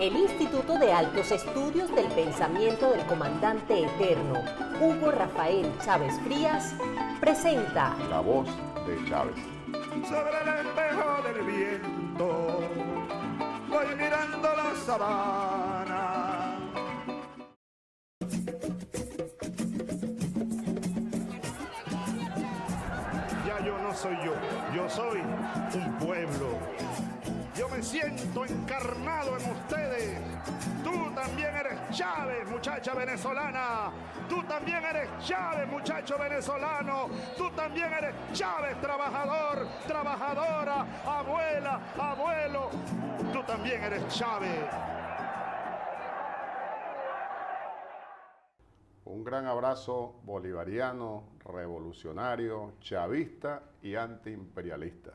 El Instituto de Altos Estudios del Pensamiento del Comandante Eterno, Hugo Rafael Chávez Frías, presenta La Voz de Chávez. Sobre el espejo del viento, voy mirando la sabana. Ya yo no soy yo soy un pueblo. Yo me siento encarnado en ustedes. Tú también eres Chávez, muchacha venezolana. Tú también eres Chávez, muchacho venezolano. Tú también eres Chávez, trabajador, trabajadora, abuela, abuelo. Tú también eres Chávez. Un gran abrazo bolivariano, revolucionario, chavista y antiimperialista.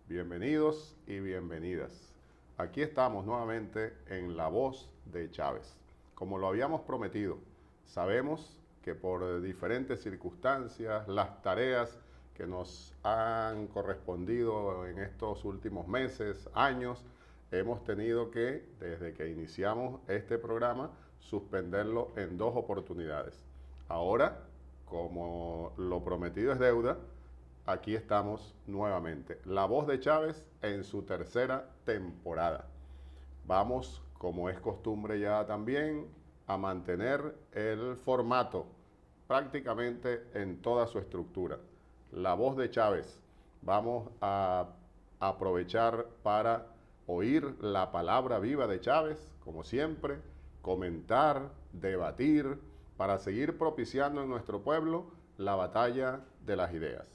Bienvenidos y bienvenidas. Aquí estamos nuevamente en La Voz de Chávez. Como lo habíamos prometido, sabemos que por diferentes circunstancias, las tareas que nos han correspondido en estos últimos meses, años, hemos tenido que, desde que iniciamos este programa, suspenderlo en 2 oportunidades. Ahora, como lo prometido es deuda, aquí estamos nuevamente. La Voz de Chávez en su 3ª temporada. Vamos, como es costumbre ya también, a mantener el formato prácticamente en toda su estructura. La Voz de Chávez. Vamos a aprovechar para oír la palabra viva de Chávez, como siempre, comentar, debatir, para seguir propiciando en nuestro pueblo la batalla de las ideas,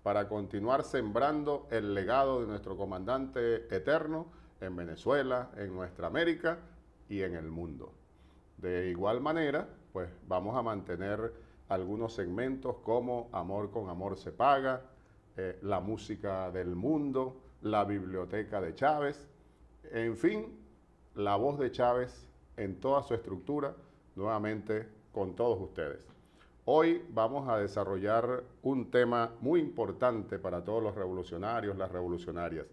para continuar sembrando el legado de nuestro comandante eterno en Venezuela, en nuestra América y en el mundo. De igual manera, pues vamos a mantener algunos segmentos como Amor con Amor se paga, la música del mundo, la biblioteca de Chávez, en fin, La Voz de Chávez en toda su estructura, nuevamente con todos ustedes. Hoy vamos a desarrollar un tema muy importante para todos los revolucionarios, las revolucionarias,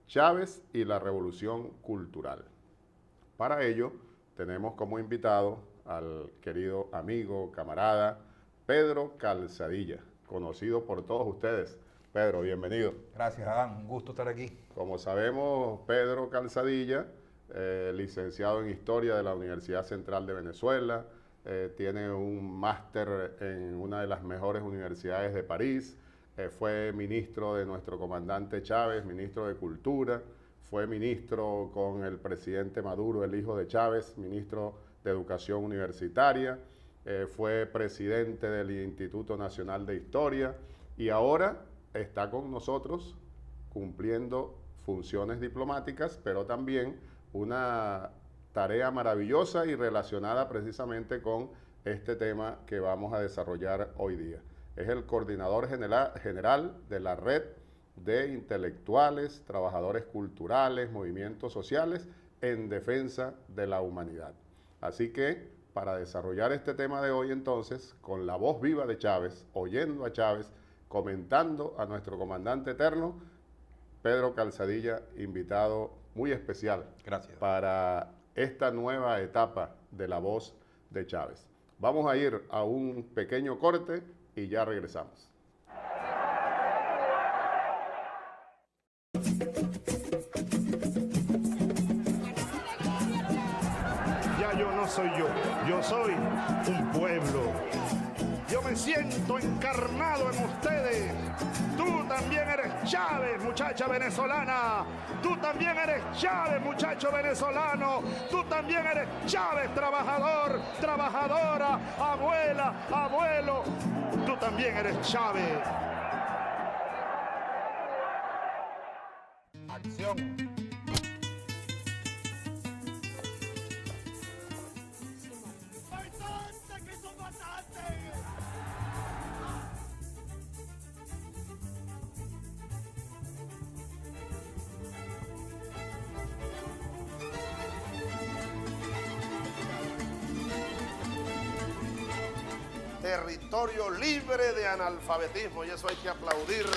Chávez y la revolución cultural. Para ello, tenemos como invitado al querido amigo, camarada, Pedro Calzadilla, conocido por todos ustedes. Pedro, bienvenido. Gracias, Adán, un gusto estar aquí. Como sabemos, Pedro Calzadilla, licenciado en Historia de la Universidad Central de Venezuela, tiene un máster en una de las mejores universidades de París, fue ministro de nuestro comandante Chávez, ministro de Cultura, fue ministro con el presidente Maduro, el hijo de Chávez, ministro de Educación Universitaria, fue presidente del Instituto Nacional de Historia y ahora está con nosotros cumpliendo funciones diplomáticas, pero también una tarea maravillosa y relacionada precisamente con este tema que vamos a desarrollar hoy día. Es el coordinador general de la Red de Intelectuales, Trabajadores Culturales, Movimientos Sociales en Defensa de la Humanidad. Así que, para desarrollar este tema de hoy entonces, con la voz viva de Chávez, oyendo a Chávez, comentando a nuestro comandante eterno, Pedro Calzadilla, invitado muy especial. Gracias. Para esta nueva etapa de La Voz de Chávez. Vamos a ir a un pequeño corte y ya regresamos. Ya yo no soy yo soy un pueblo. Yo me siento encarnado en ustedes. Tú también eres Chávez, muchacha venezolana. Tú también eres Chávez, muchacho venezolano. Tú también eres Chávez, trabajador, trabajadora, abuela, abuelo. Tú también eres Chávez. Acción. Territorio libre de analfabetismo, y eso hay que aplaudirlo.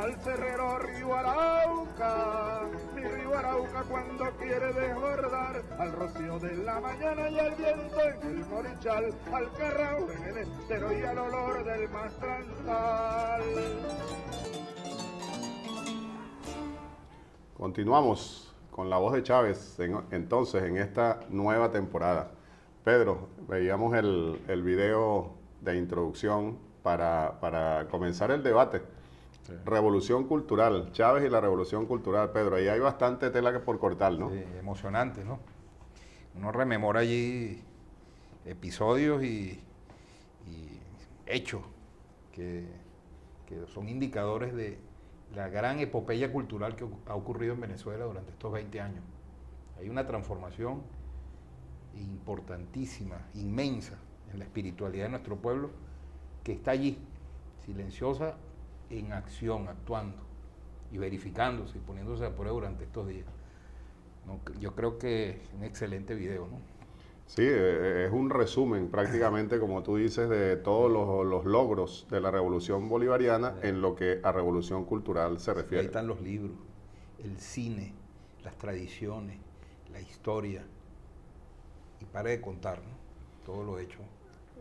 al cerrero Río Arauca, mi Río Arauca cuando quiere desbordar, al rocío de la mañana y al viento en el morichal, al carrao en el estero y al olor del mastrantal. Continuamos con la voz de Chávez entonces en esta nueva temporada. Pedro, veíamos el video de introducción para comenzar el debate. Sí. Revolución cultural, Chávez y la revolución cultural. Pedro, ahí hay bastante tela que por cortar, ¿no? Sí, emocionante, ¿no? Uno rememora allí episodios y hechos que son indicadores de la gran epopeya cultural que ha ocurrido en Venezuela durante estos 20 años. Hay una transformación importantísima, inmensa, en la espiritualidad de nuestro pueblo, que está allí, silenciosa, en acción, actuando y verificándose y poniéndose a prueba durante estos días. ¿No? Yo creo que es un excelente video, ¿no? Sí, es un resumen prácticamente, como tú dices, de todos los logros de la revolución bolivariana en lo que a revolución cultural se refiere. Ahí están los libros, el cine, las tradiciones, la historia, y para de contar, ¿no? Todo lo hecho.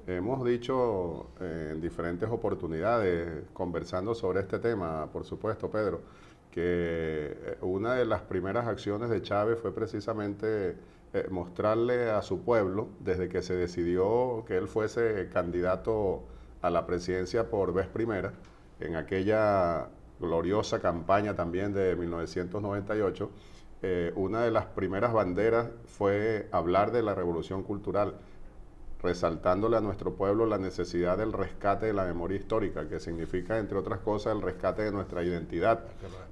Hemos dicho en diferentes oportunidades, conversando sobre este tema, por supuesto, Pedro, que una de las primeras acciones de Chávez fue precisamente mostrarle a su pueblo, desde que se decidió que él fuese candidato a la presidencia por vez primera, en aquella gloriosa campaña también de 1998, una de las primeras banderas fue hablar de la revolución cultural, resaltándole a nuestro pueblo la necesidad del rescate de la memoria histórica, que significa, entre otras cosas, el rescate de nuestra identidad,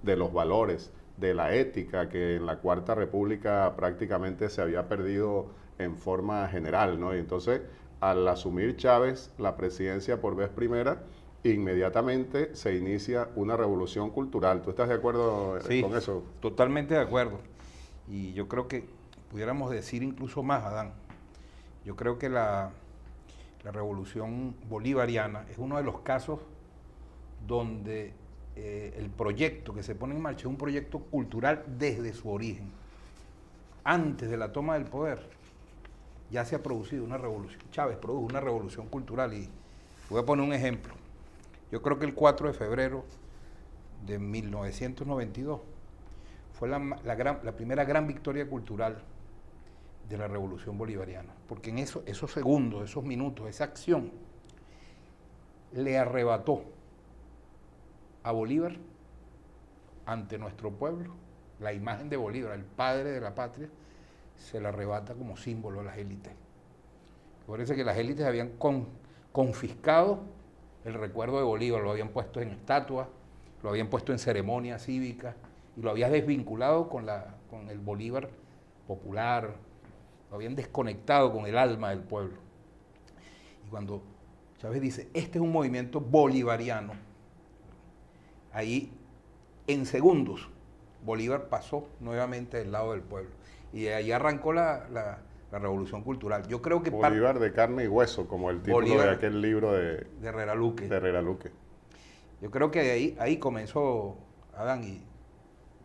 de los valores, de la ética, que en la Cuarta República prácticamente se había perdido en forma general, ¿no? Y entonces, al asumir Chávez la presidencia por vez primera, inmediatamente se inicia una revolución cultural. ¿Tú estás de acuerdo con eso? Totalmente de acuerdo. Y yo creo que pudiéramos decir incluso más, Adán. Yo creo que la revolución bolivariana es uno de los casos donde el proyecto que se pone en marcha es un proyecto cultural desde su origen. Antes de la toma del poder ya se ha producido una revolución. Chávez produjo una revolución cultural y voy a poner un ejemplo. Yo creo que el 4 de febrero de 1992 fue la primera gran victoria cultural de la revolución bolivariana, porque en esos segundos, esos minutos, esa acción le arrebató a Bolívar ante nuestro pueblo la imagen de Bolívar, el padre de la patria, se la arrebata como símbolo a las élites. Parece que las élites habían confiscado el recuerdo de Bolívar, lo habían puesto en estatuas, lo habían puesto en ceremonias cívicas y lo habían desvinculado con el Bolívar popular, lo habían desconectado con el alma del pueblo. Y cuando Chávez dice, este es un movimiento bolivariano, ahí en segundos Bolívar pasó nuevamente del lado del pueblo. Y de ahí arrancó la revolución cultural. Yo creo que Bolívar de carne y hueso, como el título Bolívar, de aquel libro de Herrera Luque. De Herrera Luque. Yo creo que de ahí comenzó Adán y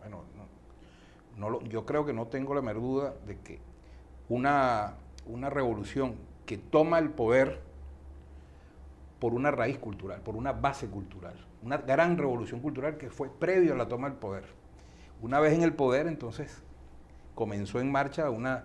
bueno, yo creo que no tengo la menor duda de que una revolución que toma el poder por una raíz cultural, por una base cultural, una gran revolución cultural que fue previo a la toma del poder. Una vez en el poder, entonces, comenzó en marcha una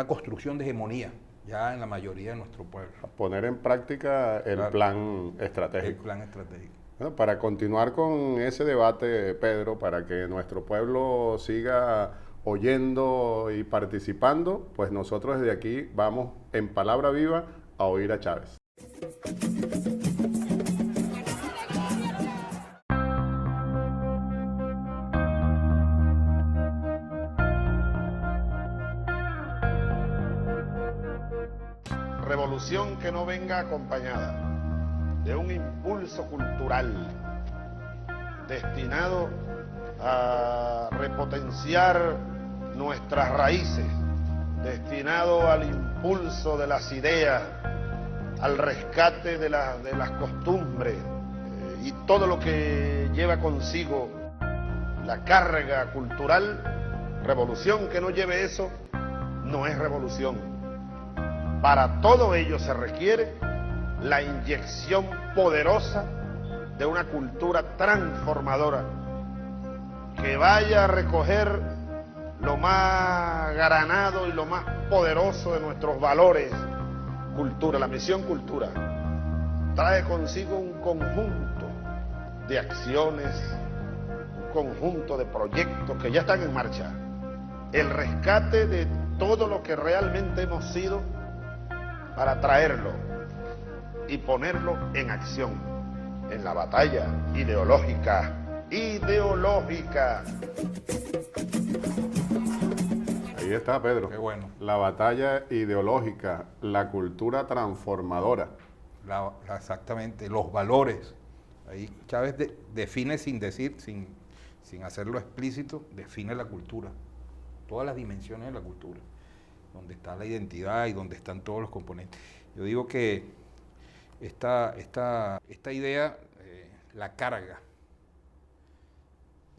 construcción de hegemonía, ya en la mayoría de nuestro pueblo. A poner en práctica el plan estratégico. El plan estratégico. Bueno, para continuar con ese debate, Pedro, para que nuestro pueblo siga oyendo y participando, pues nosotros desde aquí vamos en palabra viva a oír a Chávez. Revolución que no venga acompañada de un impulso cultural destinado a repotenciar nuestras raíces, destinado al impulso de las ideas, al rescate de las costumbres y todo lo que lleva consigo la carga cultural, revolución que no lleve eso, no es revolución. Para todo ello se requiere la inyección poderosa de una cultura transformadora que vaya a recoger lo más granado y lo más poderoso de nuestros valores. Cultura, la misión cultura trae consigo un conjunto de acciones, un conjunto de proyectos que ya están en marcha. El rescate de todo lo que realmente hemos sido para traerlo y ponerlo en acción en la batalla ideológica. Ahí está, Pedro. Qué bueno. La batalla ideológica, la cultura transformadora. Exactamente, los valores. Ahí Chávez define sin decir, sin hacerlo explícito, define la cultura. Todas las dimensiones de la cultura. Donde está la identidad y donde están todos los componentes. Yo digo que esta idea, la carga,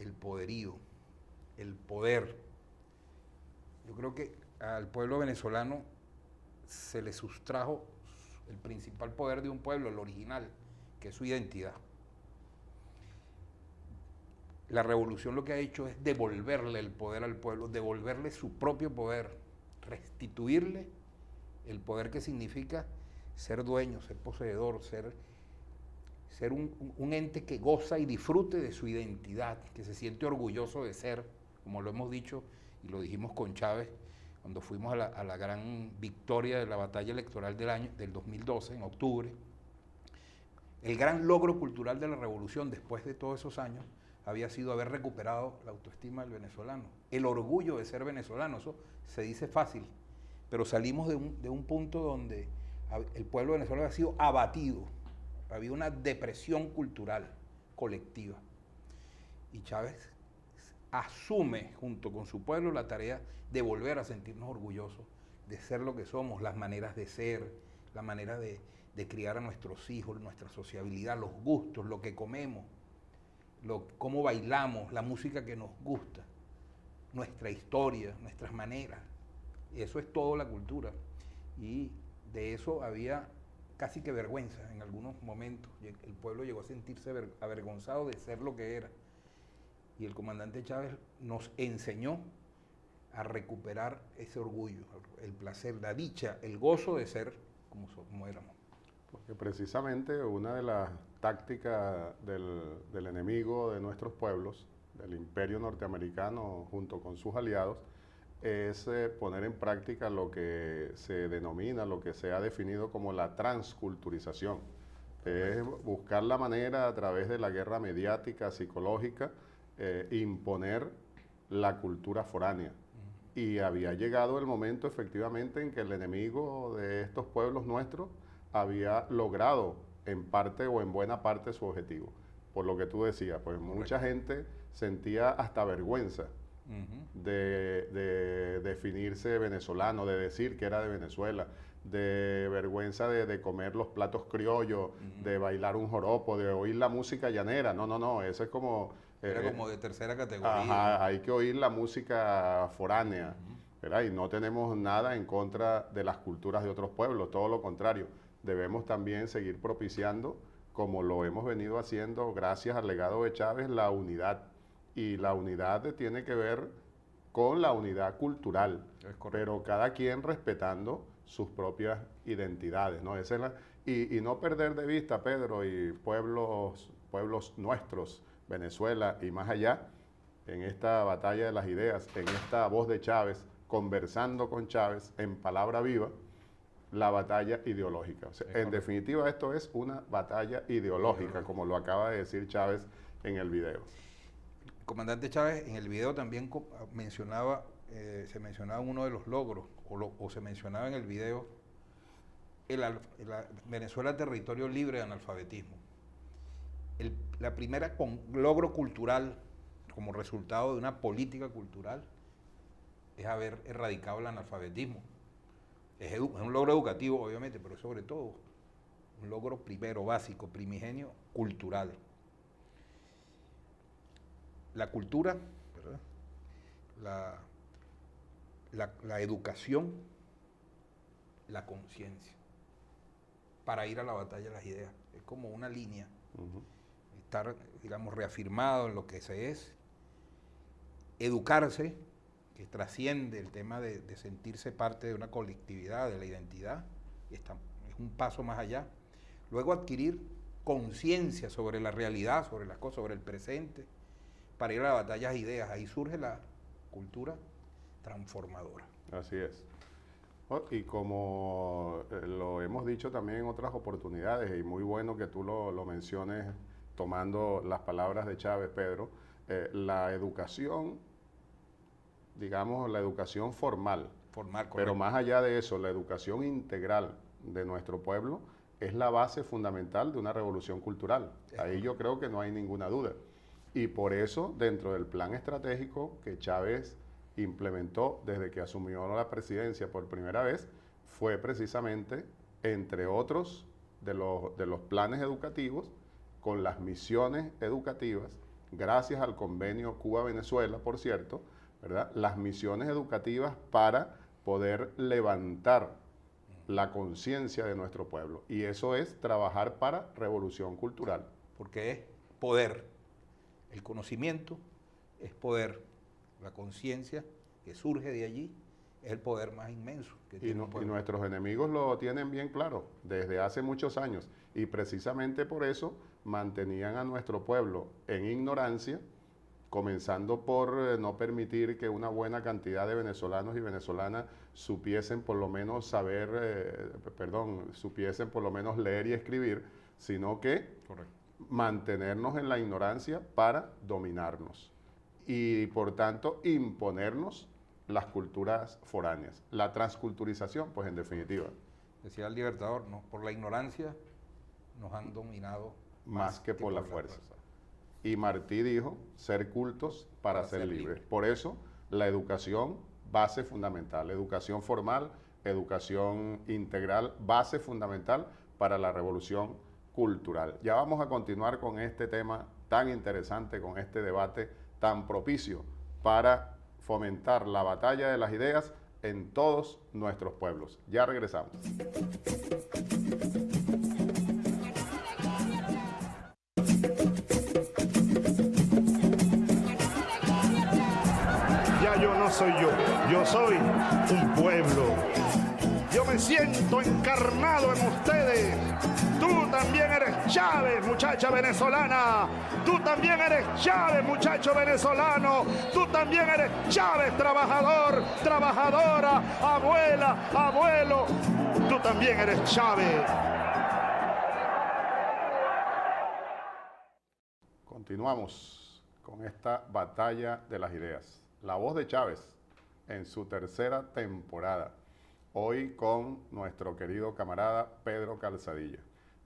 el poderío, el poder. Yo creo que al pueblo venezolano se le sustrajo el principal poder de un pueblo, el original, que es su identidad. La revolución lo que ha hecho es devolverle el poder al pueblo, devolverle su propio poder, restituirle el poder que significa ser dueño, ser poseedor, ser un ente que goza y disfrute de su identidad, que se siente orgulloso de ser, como lo hemos dicho y lo dijimos con Chávez cuando fuimos a la gran victoria de la batalla electoral del 2012, en octubre. El gran logro cultural de la revolución después de todos esos años había sido haber recuperado la autoestima del venezolano, el orgullo de ser venezolano. Eso se dice fácil, pero salimos de un punto donde el pueblo venezolano había sido abatido. Había una depresión cultural colectiva. Y Chávez asume junto con su pueblo la tarea de volver a sentirnos orgullosos de ser lo que somos, las maneras de ser, la manera de criar a nuestros hijos, nuestra sociabilidad, los gustos, lo que comemos, cómo bailamos, la música que nos gusta, nuestra historia, nuestras maneras. Y eso es toda la cultura. Y de eso había casi que vergüenza en algunos momentos. El pueblo llegó a sentirse avergonzado de ser lo que era. Y el comandante Chávez nos enseñó a recuperar ese orgullo, el placer, la dicha, el gozo de ser como éramos. Porque precisamente una de las tácticas del enemigo de nuestros pueblos, del imperio norteamericano junto con sus aliados, es poner en práctica lo que se denomina, lo que se ha definido como la transculturización. Es buscar la manera a través de la guerra mediática, psicológica, imponer la cultura foránea. Y había llegado el momento efectivamente en que el enemigo de estos pueblos nuestros había logrado en parte o en buena parte su objetivo. Por lo que tú decías, pues mucha gente sentía hasta vergüenza de definirse venezolano, de decir que era de Venezuela, de vergüenza de comer los platos criollos, de bailar un joropo, de oír la música llanera. No, eso es como... Era como de tercera categoría. Ajá, hay que oír la música foránea, ¿verdad? Y no tenemos nada en contra de las culturas de otros pueblos, todo lo contrario. Debemos también seguir propiciando, como lo hemos venido haciendo gracias al legado de Chávez, la unidad. Y la unidad tiene que ver con la unidad cultural, pero cada quien respetando sus propias identidades, ¿no? Esa es y no perder de vista, Pedro, y pueblos nuestros, Venezuela y más allá, en esta batalla de las ideas, en esta voz de Chávez, conversando con Chávez en palabra viva, la batalla ideológica. O sea, en definitiva, esto es una batalla ideológica, como lo acaba de decir Chávez en el video. El comandante Chávez en el video también mencionaba, se mencionaba uno de los logros, o se mencionaba en el video, Venezuela territorio libre de analfabetismo. La primera logro cultural como resultado de una política cultural es haber erradicado el analfabetismo. Es un logro educativo, obviamente, pero sobre todo un logro primero, básico, primigenio, cultural. la cultura, ¿verdad? La educación, la conciencia, para ir a la batalla de las ideas. Es como una línea. Estar, digamos, reafirmado en lo que se es, educarse, que trasciende el tema de sentirse parte de una colectividad, de la identidad, es un paso más allá. Luego adquirir conciencia sobre la realidad, sobre las cosas, sobre el presente, para ir a la batalla de ideas. Ahí surge la cultura transformadora. Así es. Y como lo hemos dicho también en otras oportunidades, y muy bueno que tú lo menciones tomando las palabras de Chávez, Pedro, la educación, digamos, la educación formal, pero más allá de eso, la educación integral de nuestro pueblo es la base fundamental de una revolución cultural. Ahí yo creo que no hay ninguna duda. Y por eso, dentro del plan estratégico que Chávez implementó desde que asumió la presidencia por primera vez, fue precisamente, entre otros de los planes educativos, con las misiones educativas, gracias al convenio Cuba-Venezuela, por cierto, ¿verdad? Las misiones educativas para poder levantar la conciencia de nuestro pueblo. Y eso es trabajar para revolución cultural. Porque es poder. El conocimiento es poder. La conciencia que surge de allí es el poder más inmenso que tiene un pueblo. Y nuestros enemigos lo tienen bien claro desde hace muchos años. Y precisamente por eso mantenían a nuestro pueblo en ignorancia, comenzando por no permitir que una buena cantidad de venezolanos y venezolanas supiesen por lo menos supiesen por lo menos leer y escribir, sino que mantenernos en la ignorancia para dominarnos y por tanto imponernos las culturas foráneas. La transculturización, pues en definitiva. Decía el Libertador, no, por la ignorancia nos han dominado más que por la fuerza. Y Martí dijo, ser cultos para ser libres. Por eso, la educación, base fundamental. Educación formal, educación integral, base fundamental para la revolución cultural. Ya vamos a continuar con este tema tan interesante, con este debate tan propicio para fomentar la batalla de las ideas en todos nuestros pueblos. Ya regresamos. Ya yo no soy yo soy un pueblo. Yo me siento encarnado en ustedes. Tú también eres Chávez, muchacha venezolana. Tú también eres Chávez, muchacho venezolano. Tú también eres Chávez, trabajador, trabajadora, abuela, abuelo. Tú también eres Chávez. Continuamos con esta batalla de las ideas. La voz de Chávez en su tercera temporada. Hoy con nuestro querido camarada Pedro Calzadilla.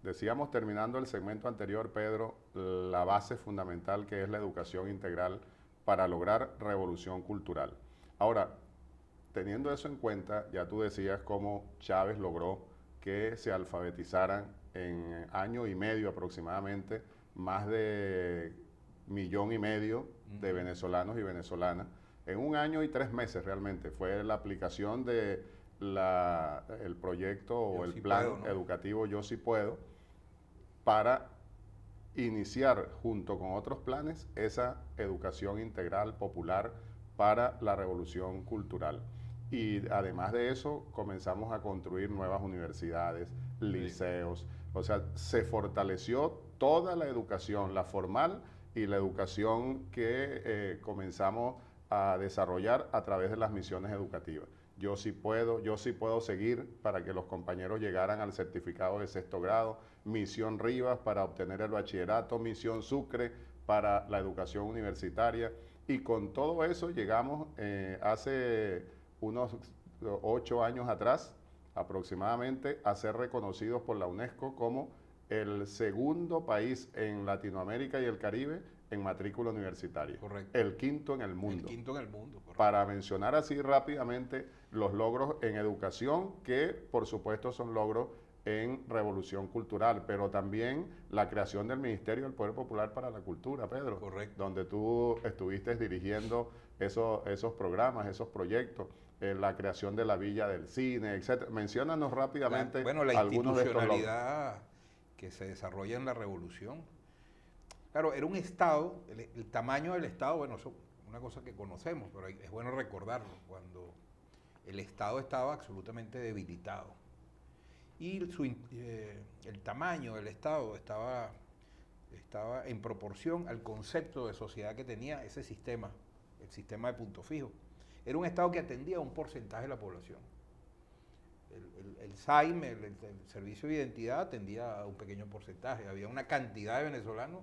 Decíamos, terminando el segmento anterior, Pedro, la base fundamental que es la educación integral para lograr revolución cultural. Ahora, teniendo eso en cuenta, ya tú decías cómo Chávez logró que se alfabetizaran en año y medio aproximadamente más de 1,5 millones de venezolanos y venezolanas. En 1 año y 3 meses realmente fue la aplicación de el proyecto o el plan educativo Yo Sí Puedo para iniciar junto con otros planes esa educación integral popular para la revolución cultural. Y además de eso comenzamos a construir nuevas universidades, liceos, o sea, se fortaleció toda la educación, la formal y la educación que comenzamos a desarrollar a través de las misiones educativas. Yo sí puedo seguir para que los compañeros llegaran al certificado de 6º grado, Misión Rivas para obtener el bachillerato, Misión Sucre para la educación universitaria, y con todo eso llegamos hace unos 8 años atrás aproximadamente a ser reconocidos por la UNESCO como el segundo país en Latinoamérica y el Caribe en matrícula universitaria. Correcto. El quinto en el mundo. El quinto en el mundo, correcto. Para mencionar así rápidamente los logros en educación, que por supuesto son logros en revolución cultural, pero también la creación del Ministerio del Poder Popular para la Cultura, Pedro. Correcto. Donde tú estuviste dirigiendo esos programas, esos proyectos, la creación de la Villa del Cine, etc. Menciónanos rápidamente la algunos de estos logros. institucionalidad que se desarrolla en la revolución. Claro, era un Estado, el tamaño del Estado, bueno, eso es una cosa que conocemos, pero es bueno recordarlo, cuando el Estado estaba absolutamente debilitado. Y el tamaño del Estado estaba en proporción al concepto de sociedad que tenía ese sistema, el sistema de punto fijo. Era un Estado que atendía a un porcentaje de la población. El SAIM, el Servicio de Identidad, atendía a un pequeño porcentaje. Había una cantidad de venezolanos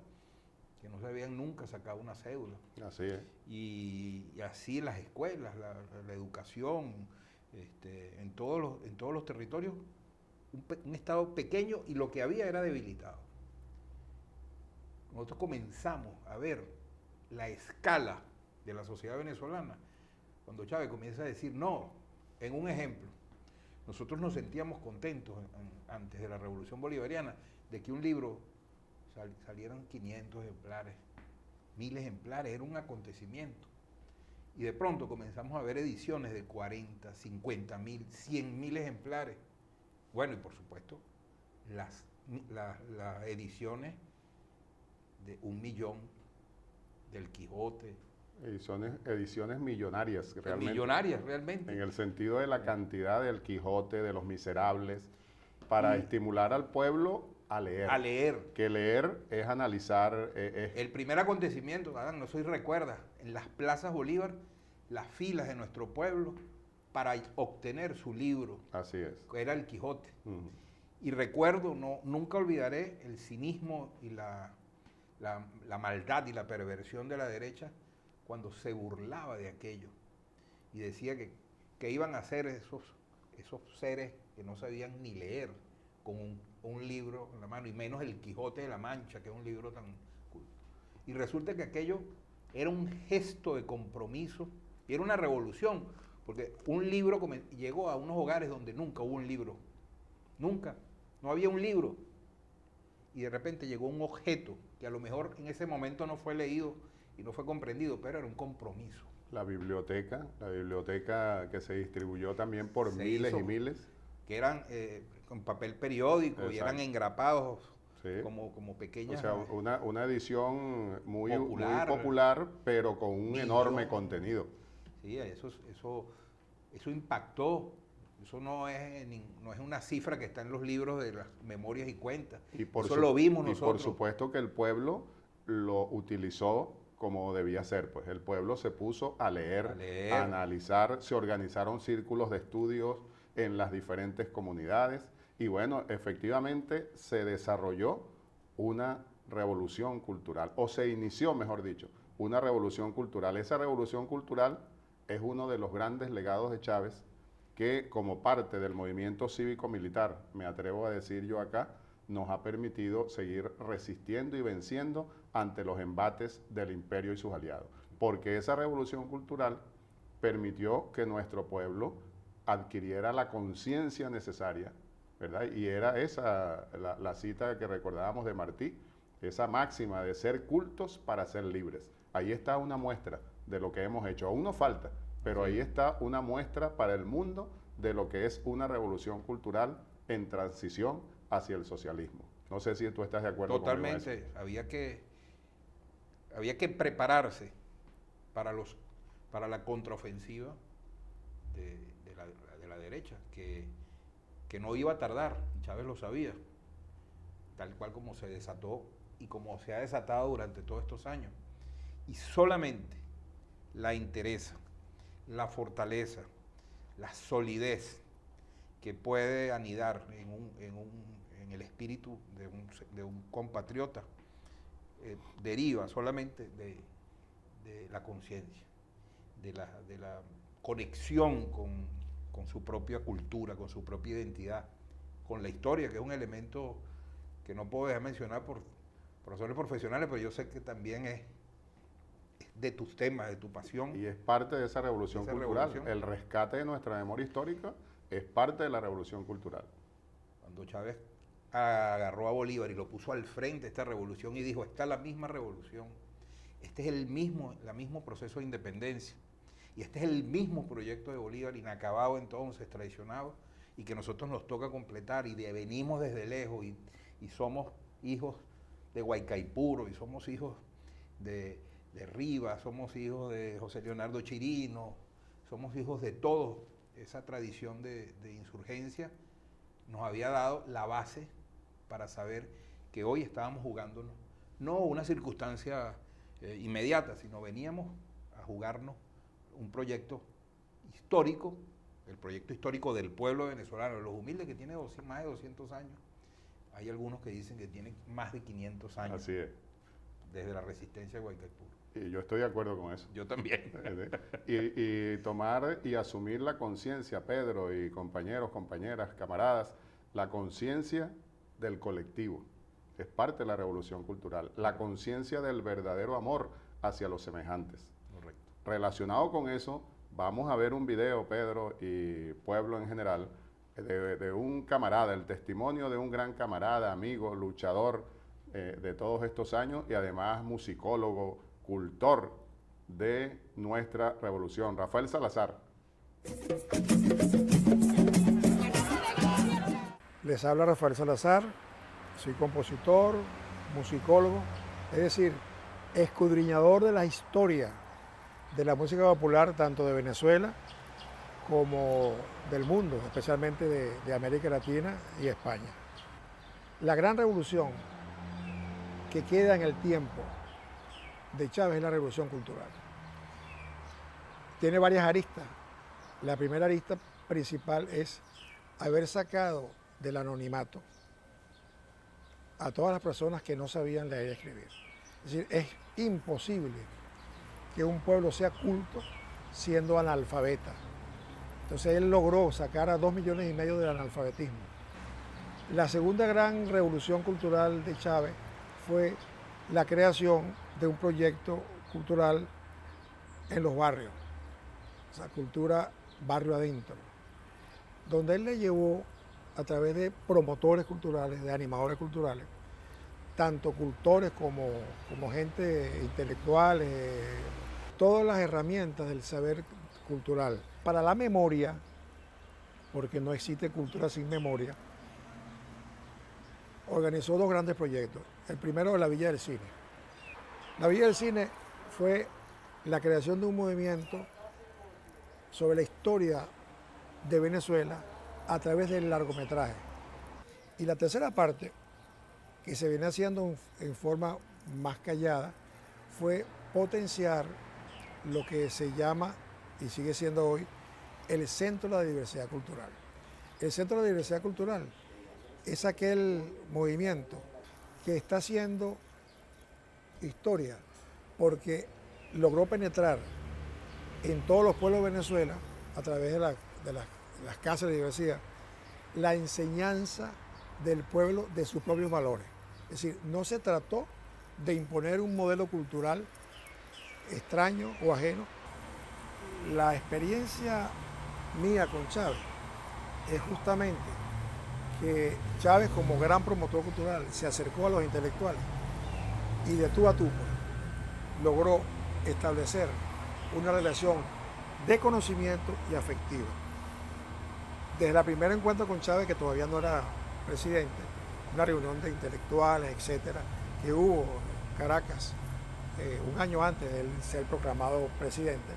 que no se habían nunca sacado una cédula. Así es. Y así las escuelas, la educación, en todos los territorios, un Estado pequeño, y lo que había era debilitado. Nosotros comenzamos a ver la escala de la sociedad venezolana cuando Chávez comienza a decir no. En un ejemplo, nosotros nos sentíamos contentos antes de la Revolución Bolivariana de que un libro salieran 500 ejemplares, 1000 ejemplares, era un acontecimiento. Y de pronto comenzamos a ver ediciones de 40, 50.000, 100.000 ejemplares. Bueno, y por supuesto, las ediciones de 1 millón del Quijote. Ediciones millonarias, realmente. Millonarias, realmente. En el sentido de la cantidad del Quijote, de los Miserables, para estimular al pueblo a leer. A leer. Que leer es analizar. El primer acontecimiento, Adán, no sé si recuerdas, en las plazas Bolívar, las filas de nuestro pueblo para obtener su libro. Así es. Que era el Quijote. Y recuerdo, nunca olvidaré el cinismo y la maldad y la perversión de la derecha cuando se burlaba de aquello y decía que iban a ser esos seres que no sabían ni leer con un libro en la mano, y menos el Quijote de la Mancha, que es un libro tan culto. Y resulta que aquello era un gesto de compromiso y era una revolución, porque un libro llegó a unos hogares donde nunca hubo un libro, nunca, no había un libro, y de repente llegó un objeto que a lo mejor en ese momento no fue leído y no fue comprendido, pero era un compromiso. La biblioteca que se distribuyó también por miles y miles. Que eran con papel periódico. Exacto. Y eran engrapados, sí, como pequeñas. O sea, una edición muy popular, pero con un enorme contenido. Sí, eso impactó. Eso no es una cifra que está en los libros de las memorias y cuentas. Eso lo vimos nosotros. Y por supuesto que el pueblo lo utilizó como debía ser, pues el pueblo se puso a leer, a analizar, se organizaron círculos de estudios en las diferentes comunidades y bueno, efectivamente se desarrolló una revolución cultural, o se inició, mejor dicho, una revolución cultural. Esa revolución cultural es uno de los grandes legados de Chávez, que como parte del movimiento cívico-militar, me atrevo a decir yo acá, nos ha permitido seguir resistiendo y venciendo ante los embates del imperio y sus aliados. Porque esa revolución cultural permitió que nuestro pueblo adquiriera la conciencia necesaria, ¿verdad? Y era esa la cita que recordábamos de Martí, esa máxima de ser cultos para ser libres. Ahí está una muestra de lo que hemos hecho. Aún nos falta, pero sí, ahí está una muestra para el mundo de lo que es una revolución cultural en transición hacia el socialismo. No sé si tú estás de acuerdo conmigo. Totalmente. Había que prepararse para la contraofensiva de la derecha, que no iba a tardar. Chávez lo sabía, tal cual como se desató y como se ha desatado durante todos estos años. Y solamente la entereza, la fortaleza, la solidez que puede anidar en el espíritu de un compatriota deriva solamente de la conciencia, de la conexión con su propia cultura, con su propia identidad, con la historia, que es un elemento que no puedo dejar mencionar por razones profesionales, pero yo sé que también es de tus temas, de tu pasión. Y es parte de esa revolución cultural. El rescate de nuestra memoria histórica es parte de la revolución cultural. cuando Chávez agarró a Bolívar y lo puso al frente de esta revolución y dijo, esta es la misma revolución, este es el mismo proceso de independencia y este es el mismo proyecto de Bolívar inacabado entonces, traicionado, y que nosotros nos toca completar y venimos desde lejos y somos hijos de Guaycaipuro y somos hijos de Rivas, somos hijos de José Leonardo Chirino, somos hijos de toda esa tradición de insurgencia, nos había dado la base para saber que hoy estábamos jugándonos, no una circunstancia inmediata, sino veníamos a jugarnos un proyecto histórico, el proyecto histórico del pueblo venezolano, de los humildes, que tiene más de 200 años. Hay algunos que dicen que tiene más de 500 años. Así es. Desde la resistencia de Guaycaipuro. Y yo estoy de acuerdo con eso. Yo también. Y tomar y asumir la conciencia, Pedro y compañeros, compañeras, camaradas, la conciencia del colectivo. Es parte de la revolución cultural. La conciencia del verdadero amor hacia los semejantes. Correcto. Relacionado con eso, vamos a ver un video, Pedro y pueblo en general, de un camarada, el testimonio de un gran camarada, amigo, luchador de todos estos años y además musicólogo, cultor de nuestra revolución, Rafael Salazar. Les habla Rafael Salazar, soy compositor, musicólogo, es decir, escudriñador de la historia de la música popular tanto de Venezuela como del mundo, especialmente de América Latina y España. La gran revolución que queda en el tiempo de Chávez es la revolución cultural. Tiene varias aristas. La primera arista principal es haber sacado del anonimato a todas las personas que no sabían leer y escribir. Es decir, es imposible que un pueblo sea culto siendo analfabeta. Entonces él logró sacar a 2,5 millones del analfabetismo. La segunda gran revolución cultural de Chávez fue la creación de un proyecto cultural en los barrios, o sea, cultura barrio adentro, donde él le llevó a través de promotores culturales, de animadores culturales, tanto cultores como gente intelectual, todas las herramientas del saber cultural. Para la memoria, porque no existe cultura sin memoria, organizó 2 grandes proyectos. El primero de la Villa del Cine. La Villa del Cine fue la creación de un movimiento sobre la historia de Venezuela a través del largometraje. Y la tercera parte, que se viene haciendo en forma más callada, fue potenciar lo que se llama, y sigue siendo hoy, el Centro de la Diversidad Cultural. El Centro de la Diversidad Cultural es aquel movimiento que está haciendo historia porque logró penetrar en todos los pueblos de Venezuela a través de las casas de diversidad la enseñanza del pueblo de sus propios valores. Es decir, no se trató de imponer un modelo cultural extraño o ajeno. La experiencia mía con Chávez es justamente que Chávez, como gran promotor cultural, se acercó a los intelectuales y de tú a tú logró establecer una relación de conocimiento y afectiva. Desde el primer encuentro con Chávez, que todavía no era presidente, una reunión de intelectuales, etcétera, que hubo en Caracas un año antes de él ser proclamado presidente,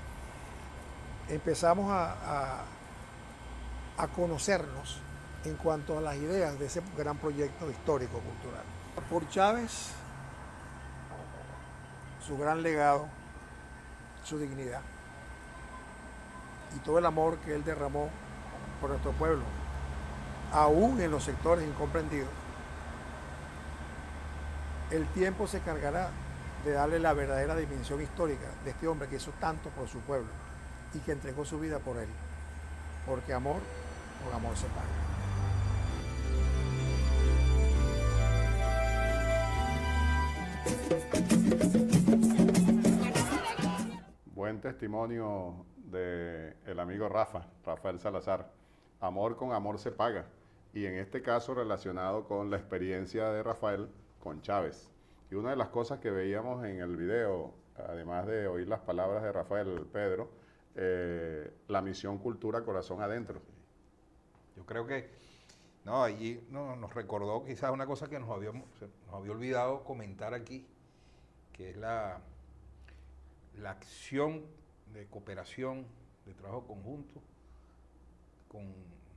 empezamos a conocernos en cuanto a las ideas de ese gran proyecto histórico-cultural. Por Chávez, su gran legado, su dignidad y todo el amor que él derramó por nuestro pueblo, aún en los sectores incomprendidos, el tiempo se encargará de darle la verdadera dimensión histórica de este hombre que hizo tanto por su pueblo y que entregó su vida por él, porque amor con amor se paga. Buen testimonio del amigo Rafael Salazar. Amor con amor se paga. y en este caso relacionado con la experiencia de Rafael con Chávez. Y una de las cosas que veíamos en el video, además de oír las palabras de Rafael, Pedro, la misión Cultura Corazón Adentro. Yo creo que allí nos recordó quizás una cosa que nos había olvidado comentar aquí, que es la acción de cooperación, de trabajo conjunto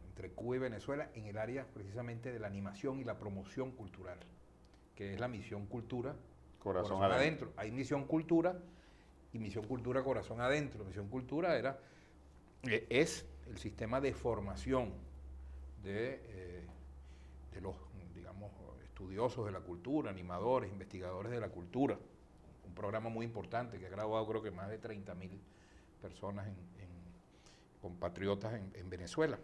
entre Cuba y Venezuela en el área precisamente de la animación y la promoción cultural, que es la misión Cultura Corazón Adentro. Hay misión Cultura y misión Cultura Corazón Adentro. Misión Cultura es el sistema de formación de los, digamos, estudiosos de la cultura, animadores, investigadores de la cultura. Un programa muy importante que ha graduado creo que más de 30.000 personas compatriotas en Venezuela.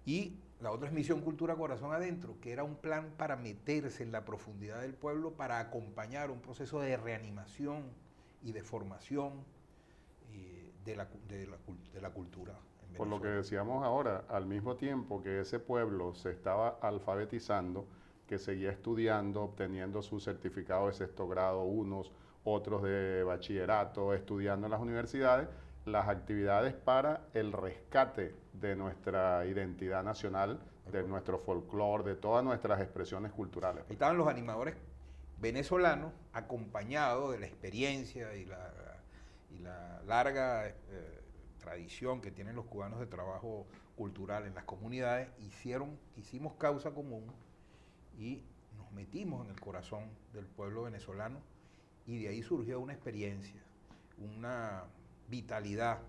Y la otra es Misión Cultura Corazón Adentro, que era un plan para meterse en la profundidad del pueblo, para acompañar un proceso de reanimación y de formación de la cultura en Venezuela. Por lo que decíamos ahora, al mismo tiempo que ese pueblo se estaba alfabetizando, que seguía estudiando, obteniendo su certificado de sexto grado, unos, otros de bachillerato, estudiando en las universidades, las actividades para el rescate de nuestra identidad nacional, de nuestro folclore, de todas nuestras expresiones culturales. Ahí estaban los animadores venezolanos, acompañados de la experiencia y la larga tradición que tienen los cubanos de trabajo cultural en las comunidades. Hicimos causa común y nos metimos en el corazón del pueblo venezolano, y de ahí surgió una experiencia, una vitalidad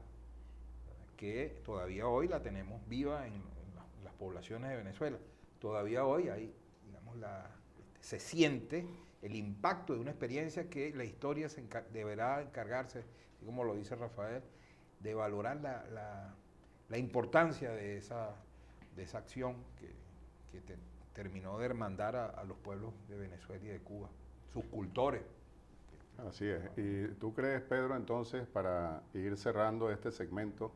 que todavía hoy la tenemos viva en las poblaciones de Venezuela. Todavía hoy hay, digamos, se siente el impacto de una experiencia que la historia deberá encargarse, así como lo dice Rafael, de valorar la importancia de esa acción que terminó de hermandar a los pueblos de Venezuela y de Cuba, sus cultores. Así es. ¿Y tú crees, Pedro, entonces, para ir cerrando este segmento,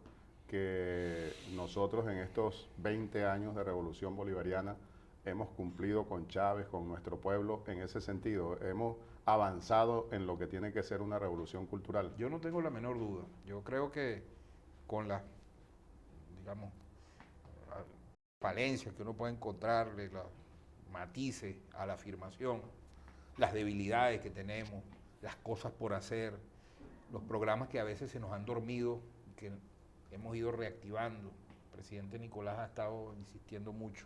que nosotros en estos 20 años de Revolución Bolivariana hemos cumplido con Chávez, con nuestro pueblo en ese sentido? ¿Hemos avanzado en lo que tiene que ser una revolución cultural? Yo no tengo la menor duda. Yo creo que con las, digamos, falencias que uno puede encontrarle, los matices a la afirmación, las debilidades que tenemos, las cosas por hacer, los programas que a veces se nos han dormido, que hemos ido reactivando. El presidente Nicolás ha estado insistiendo mucho,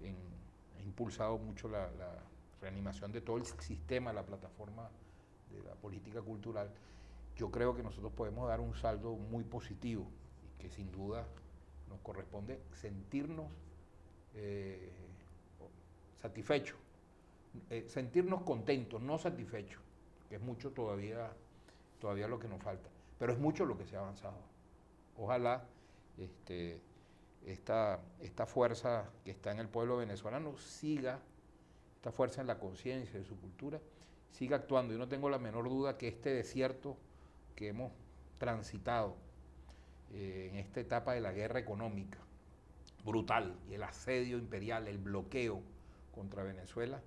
ha impulsado mucho la reanimación de todo el sistema, la plataforma de la política cultural. Yo creo que nosotros podemos dar un saldo muy positivo y que sin duda nos corresponde sentirnos satisfechos, sentirnos contentos, no satisfechos, que es mucho todavía lo que nos falta, pero es mucho lo que se ha avanzado. Ojalá esta fuerza que está en el pueblo venezolano siga, esta fuerza en la conciencia de su cultura, siga actuando. Yo no tengo la menor duda que este desierto que hemos transitado en esta etapa de la guerra económica brutal y el asedio imperial, el bloqueo contra Venezuela,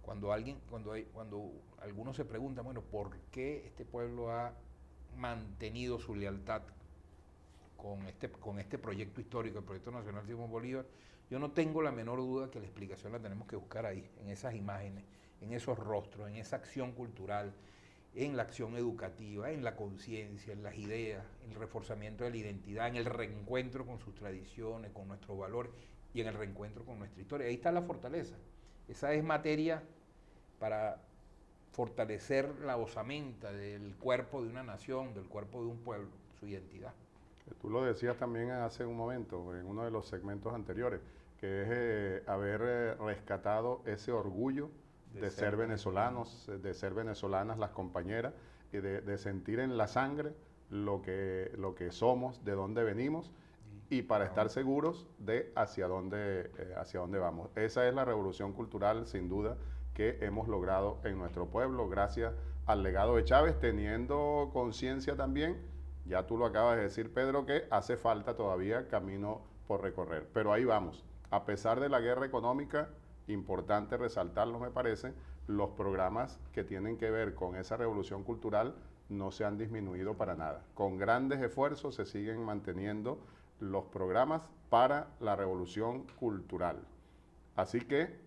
cuando algunos se preguntan, bueno, ¿por qué este pueblo ha mantenido su lealtad con este proyecto histórico, el proyecto nacional Simón Bolívar? Yo no tengo la menor duda que la explicación la tenemos que buscar ahí, en esas imágenes, en esos rostros, en esa acción cultural, en la acción educativa, en la conciencia, en las ideas, en el reforzamiento de la identidad, en el reencuentro con sus tradiciones, con nuestros valores y en el reencuentro con nuestra historia. Ahí está la fortaleza. Esa es materia para fortalecer la osamenta del cuerpo de una nación, del cuerpo de un pueblo, su identidad. Tú lo decías también hace un momento, en uno de los segmentos anteriores, que es haber rescatado ese orgullo de ser venezolanos, de ser venezolanas las compañeras, y de sentir en la sangre lo que somos, de dónde venimos, y para estar seguros de hacia dónde vamos. Esa es la revolución cultural, sin duda, que hemos logrado en nuestro pueblo, gracias al legado de Chávez, teniendo conciencia también, ya tú lo acabas de decir, Pedro, que hace falta todavía camino por recorrer. Pero ahí vamos. A pesar de la guerra económica, importante resaltarlo me parece, los programas que tienen que ver con esa revolución cultural no se han disminuido para nada. Con grandes esfuerzos se siguen manteniendo los programas para la revolución cultural. Así que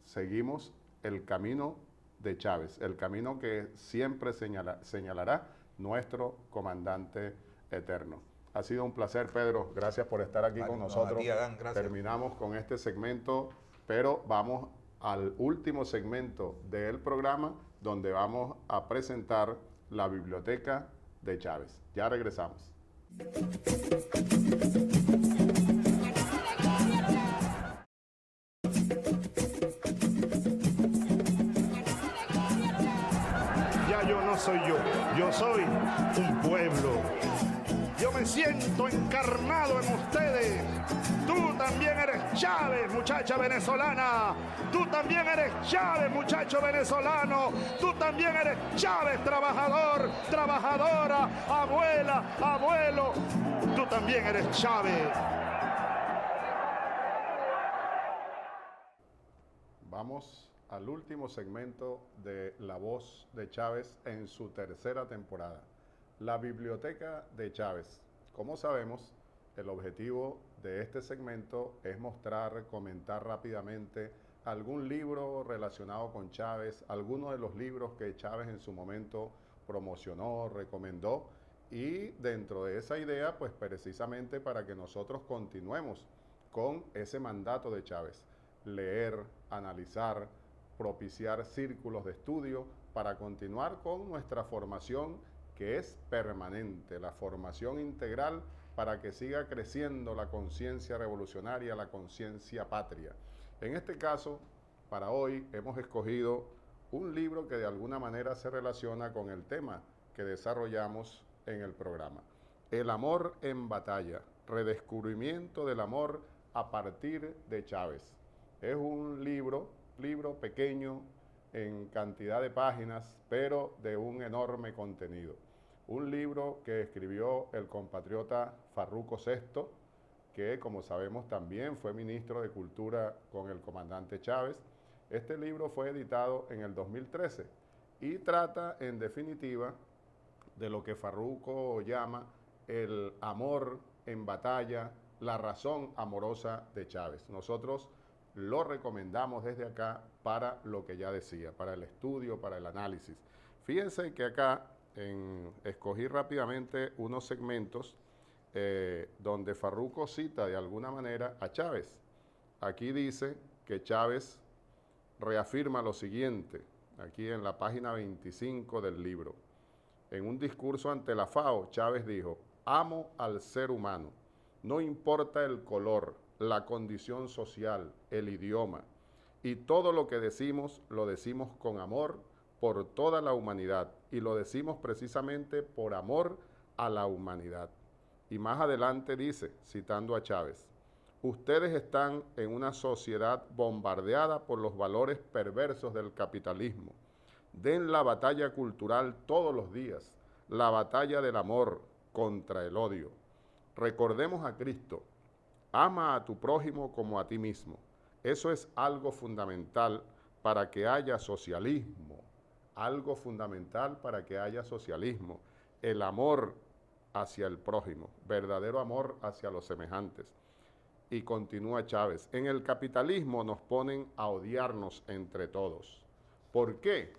seguimos el camino de Chávez, el camino que siempre señalará nuestro comandante eterno. Ha sido un placer, Pedro. Gracias por estar aquí con nosotros. A ti, Adán, gracias. Terminamos con este segmento, pero vamos al último segmento del programa, donde vamos a presentar la biblioteca de Chávez. Ya regresamos. Ya yo no soy yo soy un pueblo. Yo me siento encarnado en ustedes. Tú también eres Chávez, muchacha venezolana. Tú también eres Chávez, muchacho venezolano. Tú también eres Chávez, trabajador, trabajadora, abuela, abuelo. Tú también eres Chávez. Vamos al último segmento de La Voz de Chávez en su tercera temporada. La Biblioteca de Chávez. Como sabemos, el objetivo de este segmento es mostrar, comentar rápidamente algún libro relacionado con Chávez, algunos de los libros que Chávez en su momento promocionó, recomendó, y dentro de esa idea, pues precisamente para que nosotros continuemos con ese mandato de Chávez, leer, analizar, propiciar círculos de estudio para continuar con nuestra formación que es permanente, la formación integral para que siga creciendo la conciencia revolucionaria, la conciencia patria. En este caso, para hoy hemos escogido un libro que de alguna manera se relaciona con el tema que desarrollamos en el programa. El amor en batalla, redescubrimiento del amor a partir de Chávez. Es un libro pequeño en cantidad de páginas, pero de un enorme contenido. Un libro que escribió el compatriota Farruco Sesto, que como sabemos también fue ministro de Cultura con el comandante Chávez. Este libro fue editado en el 2013 y trata en definitiva de lo que Farruco llama el amor en batalla, la razón amorosa de Chávez. Nosotros lo recomendamos desde acá para lo que ya decía, para el estudio, para el análisis. Fíjense que acá escogí rápidamente unos segmentos donde Farruco cita de alguna manera a Chávez. Aquí dice que Chávez reafirma lo siguiente, aquí en la página 25 del libro. En un discurso ante la FAO, Chávez dijo: amo al ser humano, no importa el color, la condición social, el idioma, y todo lo que decimos, lo decimos con amor por toda la humanidad, y lo decimos precisamente por amor a la humanidad. Y más adelante dice, citando a Chávez: ustedes están en una sociedad bombardeada por los valores perversos del capitalismo. Den la batalla cultural todos los días, la batalla del amor contra el odio. Recordemos a Cristo: ama a tu prójimo como a ti mismo. Eso es algo fundamental para que haya socialismo. Algo fundamental para que haya socialismo. El amor hacia el prójimo, verdadero amor hacia los semejantes. Y continúa Chávez: en el capitalismo nos ponen a odiarnos entre todos. ¿Por qué?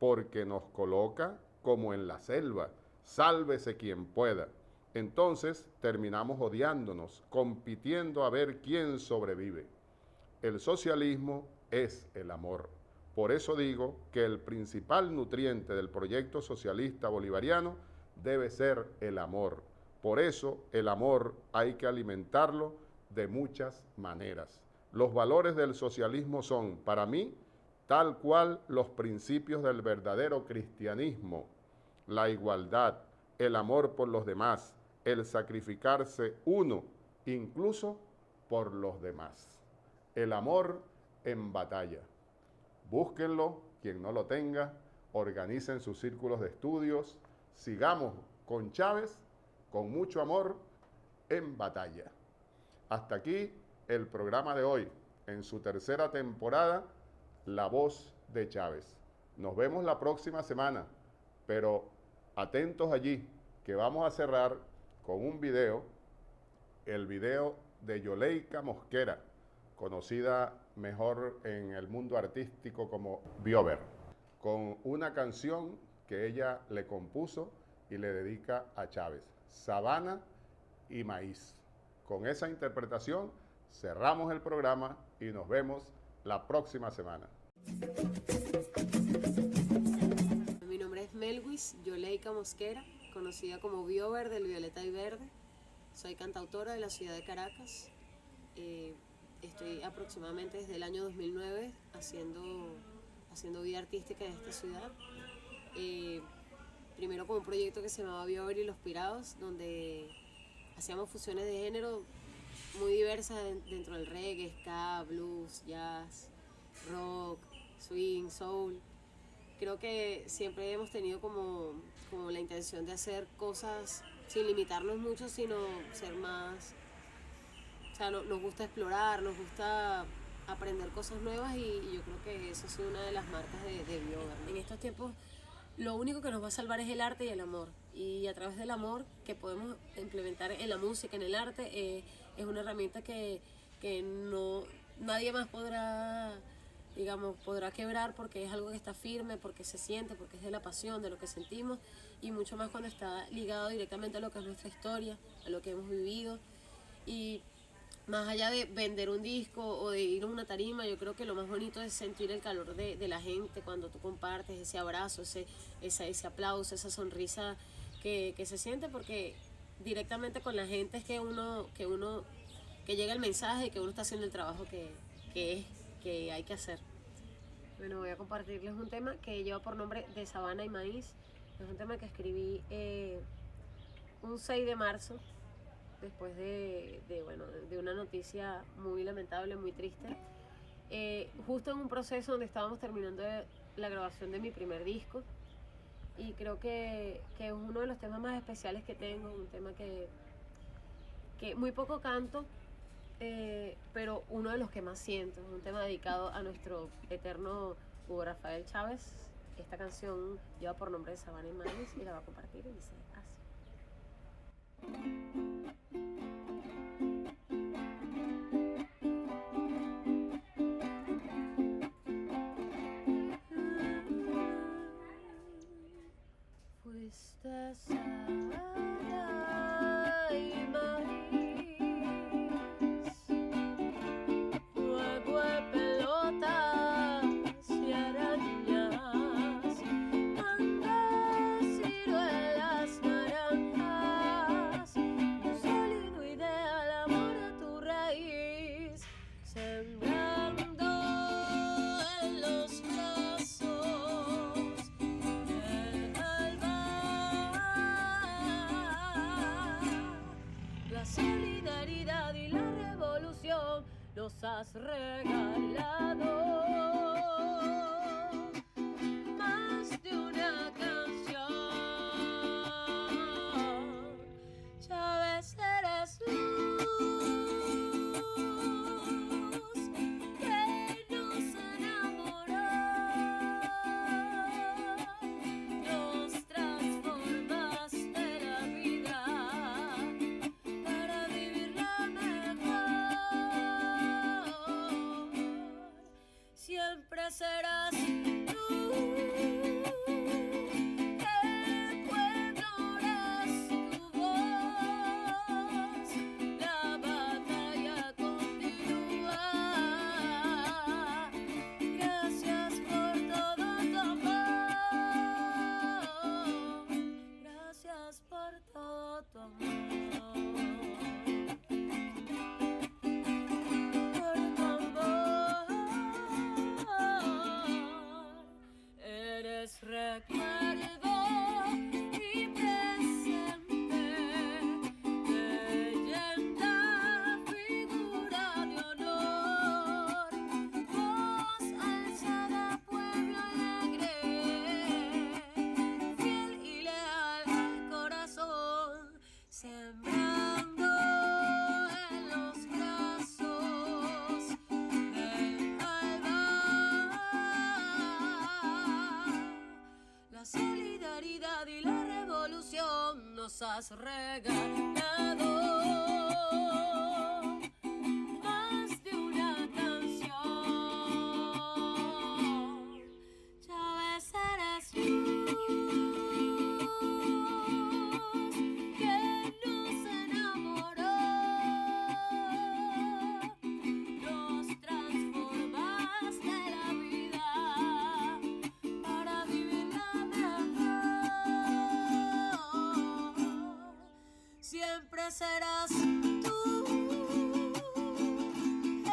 Porque nos coloca como en la selva, sálvese quien pueda. Entonces terminamos odiándonos, compitiendo a ver quién sobrevive. El socialismo es el amor. Por eso digo que el principal nutriente del proyecto socialista bolivariano debe ser el amor. Por eso el amor hay que alimentarlo de muchas maneras. Los valores del socialismo son, para mí, tal cual los principios del verdadero cristianismo: la igualdad, el amor por los demás, el sacrificarse uno, incluso por los demás. El amor en batalla. Búsquenlo, quien no lo tenga, organicen sus círculos de estudios, sigamos con Chávez, con mucho amor, en batalla. Hasta aquí el programa de hoy, en su tercera temporada, La Voz de Chávez. Nos vemos la próxima semana, pero atentos allí, que vamos a cerrar con un video, el video de Yoleika Mosquera, conocida mejor en el mundo artístico como Biober, con una canción que ella le compuso y le dedica a Chávez, Sabana y Maíz. Con esa interpretación cerramos el programa y nos vemos la próxima semana. Mi nombre es Melwis Yoleika Mosquera, conocida como Biober del Violeta y Verde. Soy cantautora de la ciudad de Caracas. Estoy aproximadamente desde el año 2009 haciendo vida artística en esta ciudad. Primero con un proyecto que se llamaba Biober y los Pirados, donde hacíamos fusiones de género muy diversas dentro del reggae, ska, blues, jazz, rock, swing, soul. Creo que siempre hemos tenido como la intención de hacer cosas sin limitarnos mucho, sino ser más... O sea, nos gusta explorar, nos gusta aprender cosas nuevas y yo creo que eso ha sido una de las marcas de Biober. En estos tiempos lo único que nos va a salvar es el arte y el amor. Y a través del amor que podemos implementar en la música, en el arte, es una herramienta que nadie más podrá quebrar, porque es algo que está firme, porque se siente, porque es de la pasión, de lo que sentimos, y mucho más cuando está ligado directamente a lo que es nuestra historia, a lo que hemos vivido. Y más allá de vender un disco o de ir a una tarima, yo creo que lo más bonito es sentir el calor de la gente cuando tú compartes ese abrazo, ese aplauso, esa sonrisa que se siente, porque directamente con la gente es que llega el mensaje y que uno está haciendo el trabajo que hay que hacer. Bueno, voy a compartirles un tema que lleva por nombre de Sabana y Maíz. Es un tema que escribí un 6 de marzo, después de una noticia muy lamentable, muy triste. Justo en un proceso donde estábamos terminando la grabación de mi primer disco. Y creo que es uno de los temas más especiales que tengo, un tema que muy poco canto, pero uno de los que más siento. Es un tema dedicado a nuestro eterno Hugo Rafael Chávez. Esta canción lleva por nombre de Sabana y Maíz y la va a compartir y dice así. Fuiste sabana y maíz, fuego de pelotas y arañas, mangas, ciruelas, naranjas, un sólido ideal, amor a tu raíz, sembrando en los brazos del alba la solidaridad y la revolución nos has regalado. Más de una canción, Chávez, eres luz que nos enamoró, nos transformaste la vida para vivirla mejor. Siempre serás tú, el pueblo eres tu voz, la batalla continúa. Gracias por todo tu amor, gracias por todo tu amor. Por tu amor, has regalado más de una canción. Chávez, eres luz que nos enamoró, nos transformaste la vida para vivirla mejor. Siempre serás tú,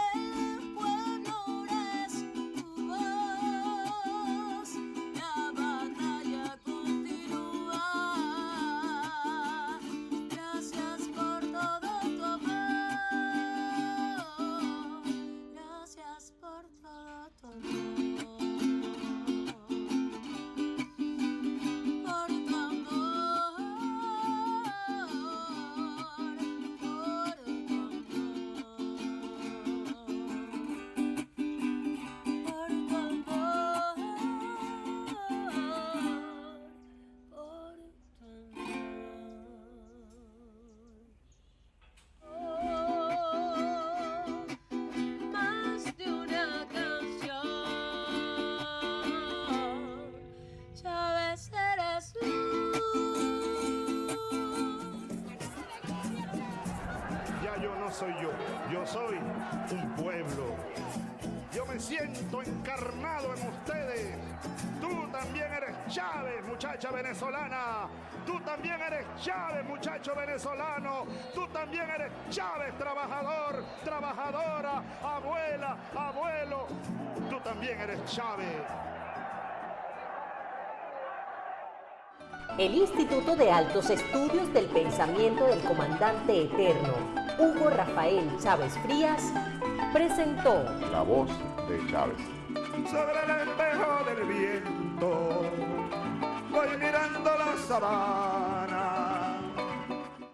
el pueblo eres tu voz, la batalla continúa. Gracias por todo tu amor, gracias por todo tu amor, por tu amor, más de una canción. Chávez, eres Ya yo no soy yo soy un pueblo. Yo me siento encarnado en ustedes. Tú también eres Chávez, muchacha venezolana. Tú también eres Chávez, muchacho venezolano. Tú también eres Chávez, trabajador, trabajadora, abuela, abuelo. Tú también eres Chávez. El Instituto de Altos Estudios del Pensamiento del Comandante Eterno, Hugo Rafael Chávez Frías, presentó La voz de Chávez. Sobre el espejo del viento voy mirando la sabana.